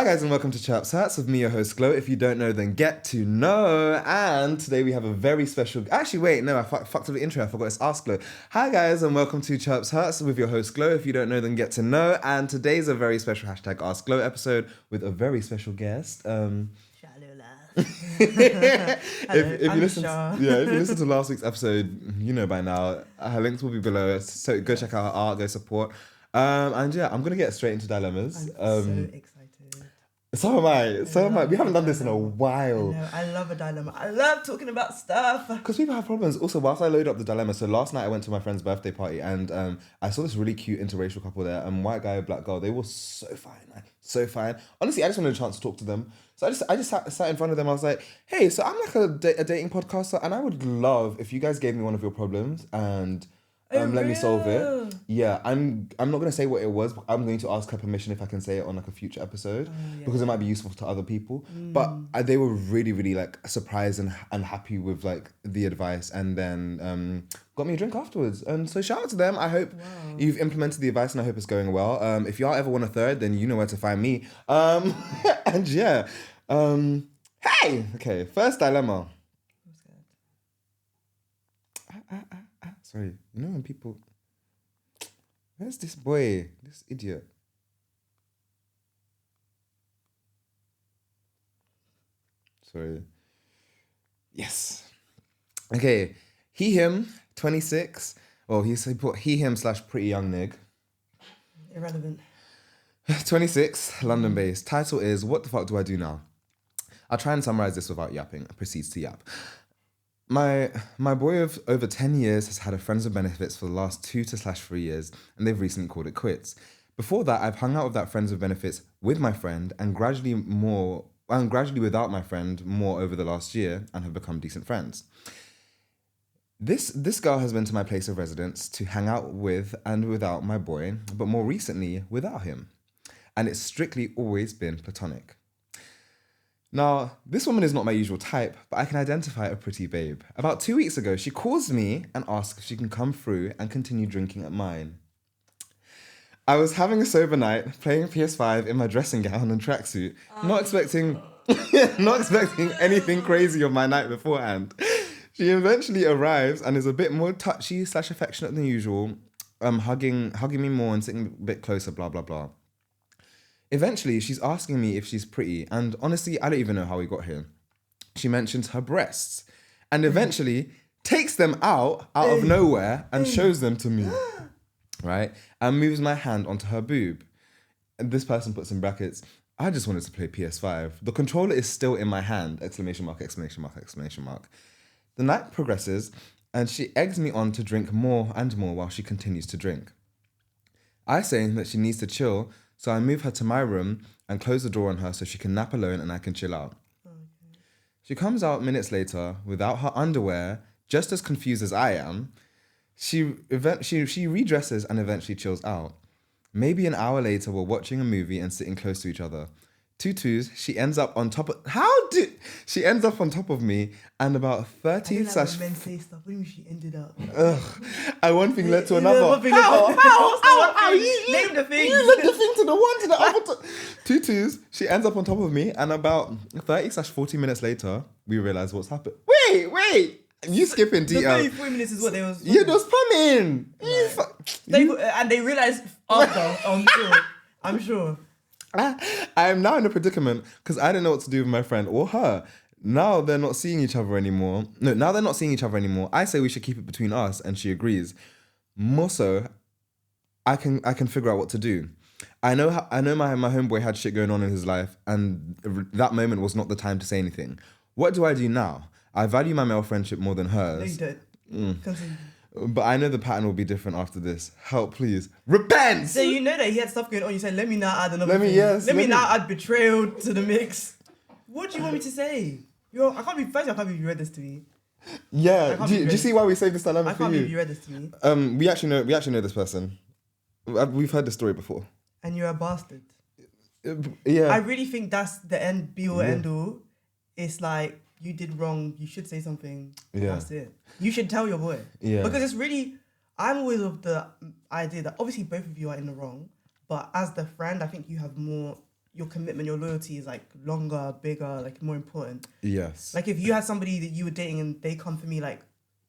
guys, and welcome to Chirpse with me, your host Glow. If you don't know, then get to know. And today we have a very special... Actually, wait, no, I fucked up the intro. I forgot it's Ask Glow. Hi guys, and welcome to Chirpse with your host Glow. If you don't know, then get to know. And today's a very special hashtag Ask Glow episode with a very special guest. If you listen, Shar. if you listen to last week's episode, you know by now. Her links will be below, so go check out her art, go support. And yeah, I'm gonna get straight into dilemmas. I'm so excited. So am I. We haven't done this in a while. I love a dilemma. I love talking about stuff. Because people have problems. Also, whilst I load up the dilemma, so last night I went to my friend's birthday party and I saw this really cute interracial couple there. White guy, black girl. They were so fine, so fine. Honestly, I just wanted a chance to talk to them. So I just sat in front of them. I was like, hey, so I'm like a dating podcaster, and I would love if you guys gave me one of your problems and let me solve it. Yeah, I'm not gonna say what it was, but I'm going to ask her permission if I can say it on like a future episode because it might be useful to other people. But they were really, really like surprised and happy with like the advice, and then got me a drink afterwards. And so shout out to them. I hope you've implemented the advice, and I hope it's going well. If y'all ever want a third, then you know where to find me. And yeah, hey, okay, first dilemma. Sorry, you know when people... Where's this boy? This idiot. Sorry. Yes. Okay. He, him, 26. Well, he put he, him / pretty young nig. Irrelevant. 26, London-based. Title is, what the fuck do I do now? I'll try and summarize this without yapping. Proceeds to yap. My boy of over 10 years has had a friends with benefits for the last 2 to /3 years, and they've recently called it quits. Before that, I've hung out with that friends with benefits with my friend and gradually without my friend more over the last year and have become decent friends. This girl has been to my place of residence to hang out with and without my boy, but more recently without him. And it's strictly always been platonic. Now, this woman is not my usual type, but I can identify a pretty babe. About 2 weeks ago, she calls me and asks if she can come through and continue drinking at mine. I was having a sober night, playing PS5 in my dressing gown and tracksuit, not expecting anything crazy on my night beforehand. She eventually arrives and is a bit more touchy / affectionate than usual, hugging me more and sitting a bit closer, blah, blah, blah. Eventually, she's asking me if she's pretty, and honestly, I don't even know how we got here. She mentions her breasts, and eventually takes them out of nowhere and shows them to me, right? And moves my hand onto her boob. And this person puts in brackets, I just wanted to play PS5. The controller is still in my hand, ! The night progresses, and she eggs me on to drink more and more while she continues to drink. I say that she needs to chill, so I move her to my room and close the door on her so she can nap alone and I can chill out. Okay. She comes out minutes later without her underwear, just as confused as I am. She redresses and eventually chills out. Maybe an hour later, we're watching a movie and sitting close to each other. Tutus, she ends up on top of... She ends up on top of me and about 30 I don't like when men say stuff. What do you mean she ended up? And one thing led to another. How? You name the thing. You led the thing to the one to the other. Tutus, she ends up on top of me and about 30 / 40 minutes later, we realise what's happened. Wait. You skipping detail. The 30 minutes is what they was... Yeah, there was plumbing. And they realised after, I'm sure. I am now in a predicament because I don't know what to do with my friend or her. Now they're not seeing each other anymore. I say we should keep it between us, and she agrees. More so, I can figure out what to do. I know my homeboy had shit going on in his life, and that moment was not the time to say anything. What do I do now? I value my male friendship more than hers. No, you don't. Continue. But I know the pattern will be different after this. Help, please. Repent! So you know that he had stuff going on. You said, let me now add another thing. Let me now add betrayal to the mix. What do you want me to say? I can't believe you read this to me. Yeah. Do you see why we saved this dilemma for you? I can't believe you read this to me. We actually know this person. We've heard this story before. And you're a bastard. Yeah. I really think that's the end, be all, end all. It's like, you did wrong, you should say something. Yeah. That's it. You should tell your boy. Yeah. Because it's really, I'm always of the idea that obviously both of you are in the wrong, but as the friend, I think you have more your commitment, your loyalty is like longer, bigger, like more important. Yes. Like if you had somebody that you were dating and they come for me like,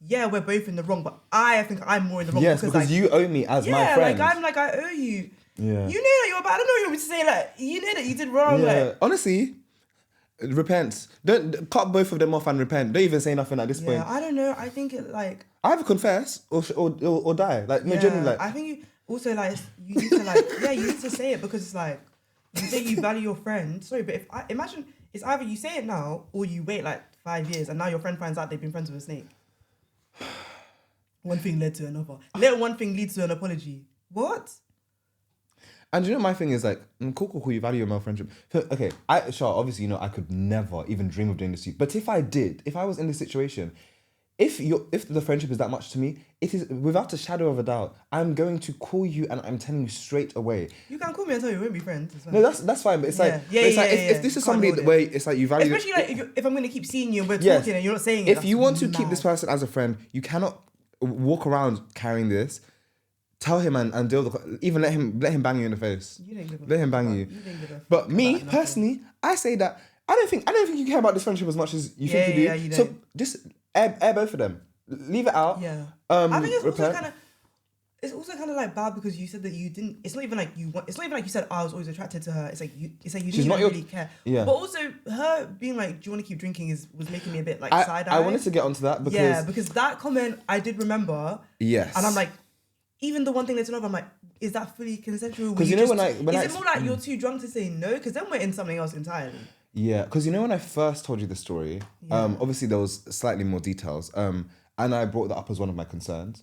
yeah, we're both in the wrong, but I think I'm more in the wrong. Yes, because like, you owe me as my friend. Yeah, like I owe you. Yeah. You know that you're bad. I don't know what you want me to say. Like, you know that you did wrong. Yeah. Like, honestly, repent. Don't cut both of them off and repent. Don't even say nothing at this point. I don't know. I think it like either confess or die. Like, no, genuinely, like. I think you also like you need to like you need to say it because it's like you say you value your friend. Sorry, but if I imagine it's either you say it now or you wait like 5 years and now your friend finds out they've been friends with a snake. One thing led to another. Let one thing lead to an apology. What? And you know, my thing is like, cool, you value your male friendship. Okay, Shar, obviously, you know, I could never even dream of doing this to you. But if I did, if I was in this situation, if the friendship is that much to me, it is without a shadow of a doubt, I'm going to call you and I'm telling you straight away. You can call me and tell you we won't be friends. No, that's fine. But it's like, if this is somebody where it's like you value, especially like if I'm going to keep seeing you and we're talking and you're not saying it. If you want to keep this person as a friend, you cannot walk around carrying this. Tell him and deal with even let him bang you in the face. Let him bang you. But me personally, I say that I don't think you care about this friendship as much as you think you do. You so just air both of them. Leave it out. Yeah. I think it's also kind of like bad because you said that you didn't. It's not even like you want. It's not even like you said I was always attracted to her. It's like you didn't even really care. Yeah. But also her being like, "Do you want to keep drinking?" was making me a bit like side eye. I wanted to get onto that because that comment I did remember. Yes. And I'm like, even the one thing that's another, I'm like, is that fully consensual? Because you know when is it more like you're too drunk to say no? Because then we're in something else entirely. Yeah, because you know when I first told you the story, obviously there was slightly more details, and I brought that up as one of my concerns.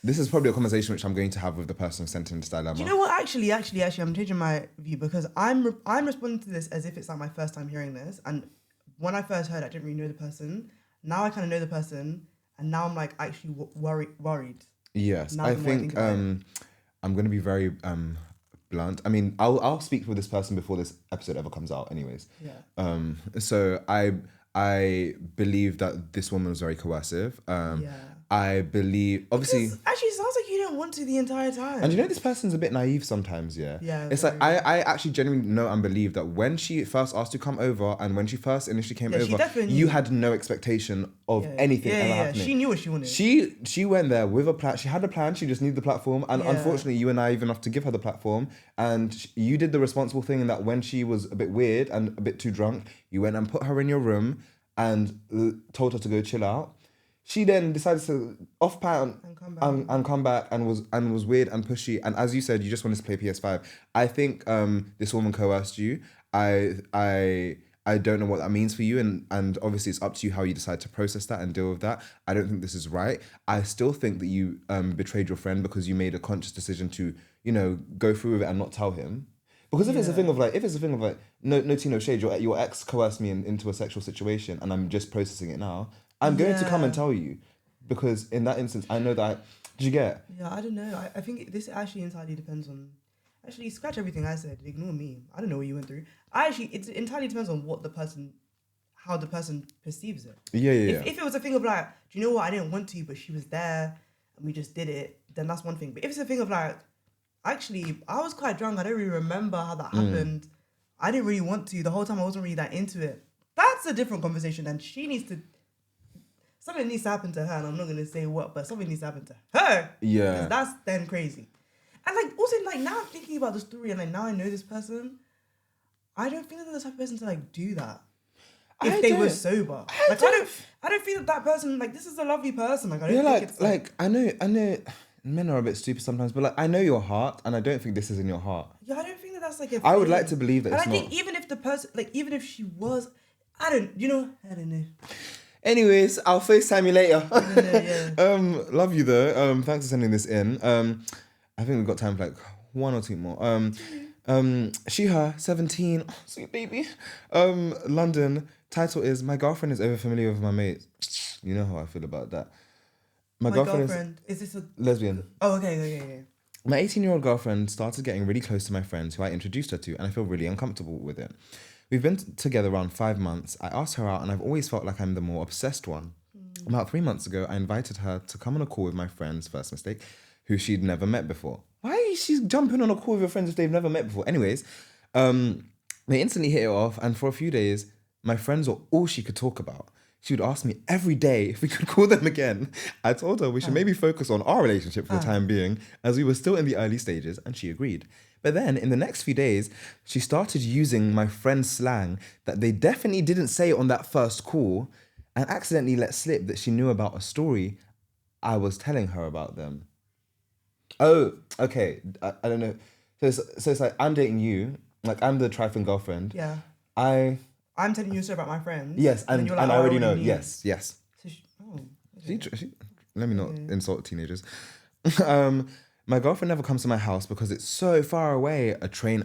This is probably a conversation which I'm going to have with the person who sent in this dilemma. Do you know what? Actually, I'm changing my view because I'm responding to this as if it's like my first time hearing this. And when I first heard it, I didn't really know the person. Now I kind of know the person, and now I'm like actually worried. Yes, I think I'm going to be very blunt. I mean, I'll speak with this person before this episode ever comes out anyways. Yeah. So I believe that this woman was very coercive. I believe, obviously... Actually, it sounds like you didn't want to the entire time. And you know, this person's a bit naive sometimes, yeah? Yeah. It's like, I actually genuinely know and believe that when she first asked to come over and when she first initially came over, you had no expectation of anything ever happening. She knew what she wanted. She went there with a plan. She had a plan. She just needed the platform. And unfortunately, you were naive enough to give her the platform. And you did the responsible thing in that when she was a bit weird and a bit too drunk, you went and put her in your room and told her to go chill out. She then decided to off-pan and come back and was weird and pushy. And as you said, you just wanted to play PS5. I think this woman coerced you. I don't know what that means for you. And obviously it's up to you how you decide to process that and deal with that. I don't think this is right. I still think that you betrayed your friend because you made a conscious decision to, you know, go through with it and not tell him. Because if it's a thing of like, no tea, no shade, your ex coerced me into a sexual situation and I'm just processing it now, I'm going to come and tell you, because in that instance, I know that. Did you get? Yeah, I don't know. I think this actually entirely depends on. Actually, scratch everything I said. Ignore me. I don't know what you went through. It entirely depends on how the person perceives it. Yeah. If it was a thing of like, do you know what? I didn't want to, but she was there and we just did it. Then that's one thing. But if it's a thing of like, actually, I was quite drunk. I don't really remember how that happened. I didn't really want to. The whole time I wasn't really that into it. That's a different conversation, and she needs to. Something needs to happen to her, and I'm not going to say what, but something needs to happen to her. Yeah. Because that's then crazy. And like, also, like, now I'm thinking about the story, and like, now I know this person. I don't think that they're the type of person to like do that. If they were sober. I don't feel that person, like, this is a lovely person. Like, I don't think it's like, I know men are a bit stupid sometimes, but like, I know your heart, and I don't think this is in your heart. Yeah, I don't think that's like a I would like to believe that it's not. And I think even if the person, like, even if she was, I don't know. Anyways, I'll FaceTime you later. Yeah. Love you though. Thanks for sending this in. I think we've got time for like one or two more. She, her, 17, sweet baby. London. Title is My Girlfriend is Over Familiar with My Mates. You know how I feel about that. My girlfriend is this a lesbian? Oh, okay. My 18-year-old girlfriend started getting really close to my friends who I introduced her to, and I feel really uncomfortable with it. We've been together around 5 months. I asked her out and I've always felt like I'm the more obsessed one. About 3 months ago, I invited her to come on a call with my friend's first mistake, who she'd never met before. Why is she jumping on a call with your friends if they've never met before? Anyways, They instantly hit it off, and for a few days, my friends were all she could talk about. She would ask me every day if we could call them again. I told her we should maybe focus on our relationship for the time being, as we were still in the early stages, and she agreed. But then, in the next few days, she started using my friend's slang that they definitely didn't say on that first call, and accidentally let slip that she knew about a story I was telling her about them. Oh, okay. I don't know. So it's like, I'm dating you. Like, I'm the trifling girlfriend. Yeah. I'm telling you a story about my friends. Yes, and you're like, I already know. knew. Yes. So Okay. Let me not insult teenagers. My girlfriend never comes to my house because it's so far away.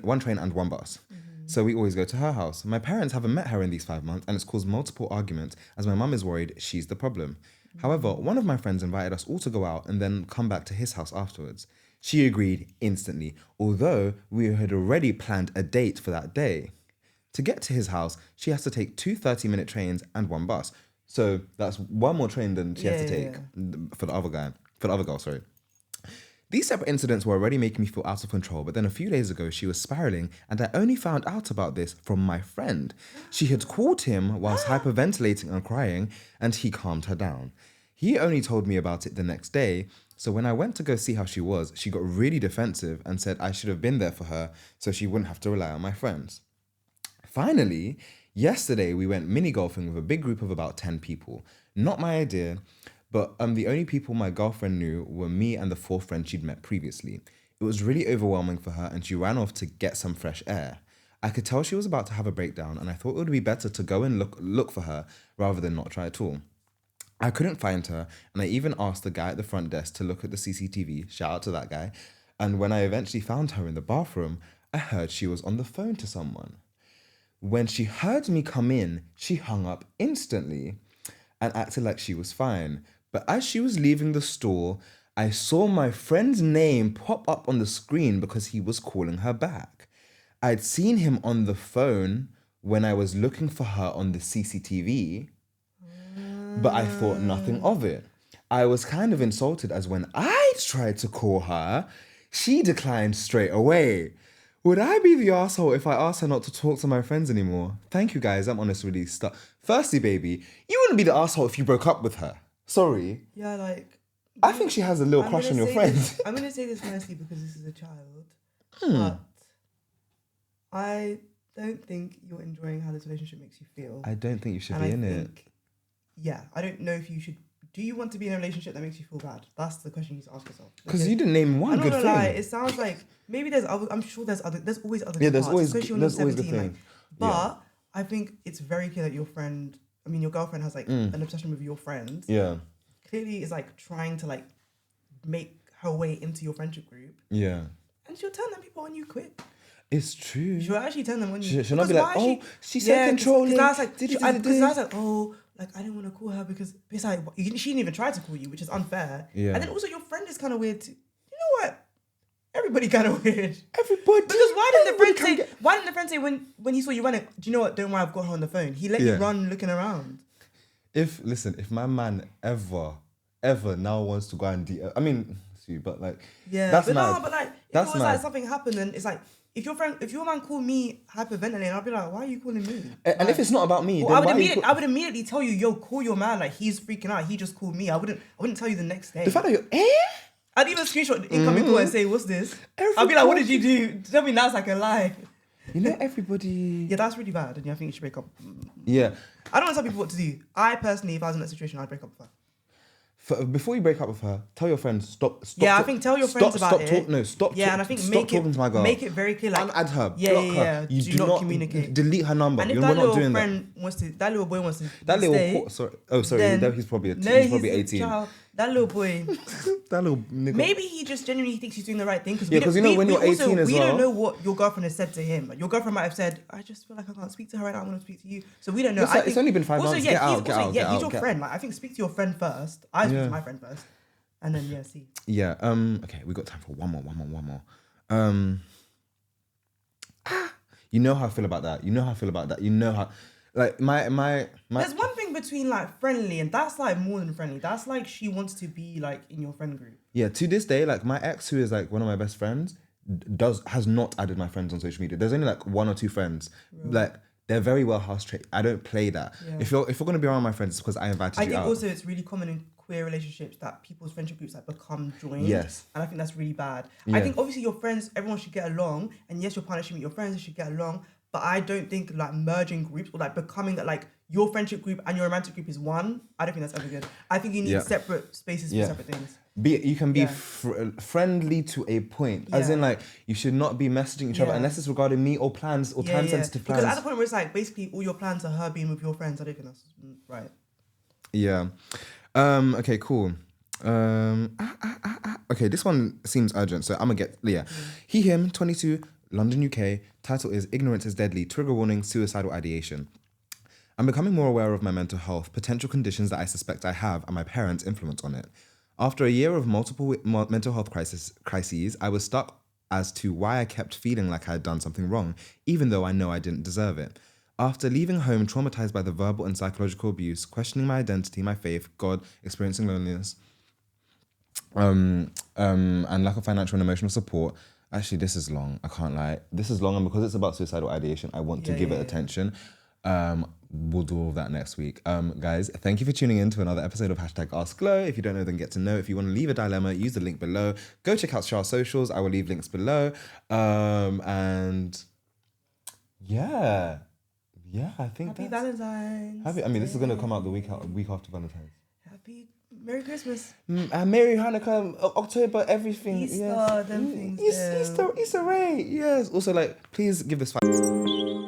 One train and one bus. So we always go to her house. My parents haven't met her in these 5 months, and it's caused multiple arguments as my mum is worried she's the problem. However, one of my friends invited us all to go out and then come back to his house afterwards. She agreed instantly, although we had already planned a date for that day. To get to his house, she has to take 2 30-minute trains and one bus. So that's one more train than she has to take for the other girl, sorry. These separate incidents were already making me feel out of control, but then a few days ago, she was spiraling, and I only found out about this from my friend. She had called him whilst hyperventilating and crying, and he calmed her down. He only told me about it the next day, so when I went to go see how she was, she got really defensive and said I should have been there for her so she wouldn't have to rely on my friends. Finally, yesterday we went mini golfing with a big group of about 10 people. Not my idea, but the only people my girlfriend knew were me and the 4th friend she'd met previously. It was really overwhelming for her, and she ran off to get some fresh air. I could tell she was about to have a breakdown, and I thought it would be better to go and look for her rather than not try at all. I couldn't find her, and I even asked the guy at the front desk to look at the CCTV, shout out to that guy, and when I eventually found her in the bathroom, I heard she was on the phone to someone. When she heard me come in, she hung up instantly and acted like she was fine. But as she was leaving the store, I saw my friend's name pop up on the screen because he was calling her back. I'd seen him on the phone when I was looking for her on the CCTV, but I thought nothing of it. I was kind of insulted as when I tried to call her, she declined straight away. Would I be the asshole if I asked her not to talk to my friends anymore? Thank you guys, I'm honest really stuck. Firstly, baby, you wouldn't be the asshole if you broke up with her. Sorry. Yeah, like... I think she has a little crush on your friend. I'm going to say this nicely because this is a child. But I don't think you're enjoying how this relationship makes you feel. I don't think you should be in it. Yeah, I don't know if you should... Do you want to be in a relationship that makes you feel bad? That's the question you need to ask yourself. Because you didn't name one good thing. Lie, it sounds like maybe there's other. I'm sure there's always other. Yeah, there's parts, always especially when there's you're always 17, the thing. like, but I think it's very clear that your girlfriend has like an obsession with your friend. Yeah. Clearly, is like trying to like make her way into your friendship group. Yeah. And she'll turn them people on you quick. It's true. She'll actually turn them on you. She'll not be like, she's so controlling. Because I was like, like, I didn't want to call her because besides, she didn't even try to call you, which is unfair. Yeah. And then also your friend is kind of weird too. You know what? Everybody kind of weird. Everybody. Because why didn't the friend say when he saw you running, do you know what? Don't worry, I've got her on the phone. He let you run looking around. If my man ever now wants to go and I mean, see, but like, that's but mad. No, but like, if it was like something happened, and it's like, if your man called me hyperventilating, I'll be like, why are you calling me? And if it's not about me, then I would immediately tell you, yo, call your man. Like, he's freaking out. He just called me. I wouldn't tell you the next day. The fact that you're I'd even screenshot the incoming call and say, what's this? I'd be like, what did you do? Tell me now it's like a lie. You know, everybody... Yeah, that's really bad. And I think you should break up. Yeah. I don't want to tell people what to do. I personally, if I was in that situation, I'd break up with her. Before you break up with her, tell your friends, stop. Yeah, I think tell your friends about it. Stop. Yeah, and I think stop talking to my girl. Make it very clear, like unadd her, block her. You do not communicate. Delete her number. And if We're that not little doing friend wants to, that little boy wants to, that little then, he's probably he's probably 18. Child, that little boy, that little nigga. Maybe he just genuinely thinks he's doing the right thing because you know when you're 18 also, as we well. don't know what your girlfriend has said to him. Like, your girlfriend might have said, "I just feel like I can't speak to her right now. I want to speak to you." So we don't know. It's only been 5 months. Get out. He's your friend. Like, I think speak to your friend first. I speak to my friend first. And then see. Yeah. Okay, we got time for one more. You know how I feel about that. You know how like my There's one thing between like friendly and that's like more than friendly. That's like she wants to be like in your friend group. Yeah, to this day, like my ex, who is like one of my best friends, has not added my friends on social media. There's only like 1 or 2 friends. Like they're very well house trained. I don't play that. Yeah. If you're gonna be around my friends, it's because I invited you I think out. also it's really common in queer relationships that people's friendship groups like become joined. Yes. And I think that's really bad. Yeah. I think obviously your friends, everyone should get along, and yes, your partner should meet your friends, they should get along. But I don't think like merging groups or like becoming that like your friendship group and your romantic group is one. I don't think that's ever good. I think you need separate spaces for separate things. You can be friendly to a point, as in like you should not be messaging each other unless it's regarding me or plans or time sensitive plans. Because at the point where it's like basically all your plans are her being with your friends, I don't think that's right. Yeah. Okay. Cool. Okay. This one seems urgent, so I'm gonna get He, him, 22, London, UK. Title is Ignorance is Deadly. Trigger warning: suicidal ideation. I'm becoming more aware of my mental health, potential conditions that I suspect I have, and my parents' influence on it. After a year of multiple mental health crises, I was stuck as to why I kept feeling like I had done something wrong, even though I know I didn't deserve it. After leaving home traumatized by the verbal and psychological abuse, questioning my identity, my faith, God, experiencing loneliness, and lack of financial and emotional support. Actually, this is long. I can't lie. This is long, and because it's about suicidal ideation, I want to give it attention. We'll do all of that next week. Guys, thank you for tuning in to another episode of #AskGlow. If you don't know, then get to know. If you want to leave a dilemma, use the link below. Go check out Shar's socials. I will leave links below. And yeah, I think Happy Valentine's. this is going to come out the week after Valentine's. Happy Merry Christmas. Merry Hanukkah, October, everything. Easter, yes. them things. Easter, right? Yes. Also, like, please give this 5.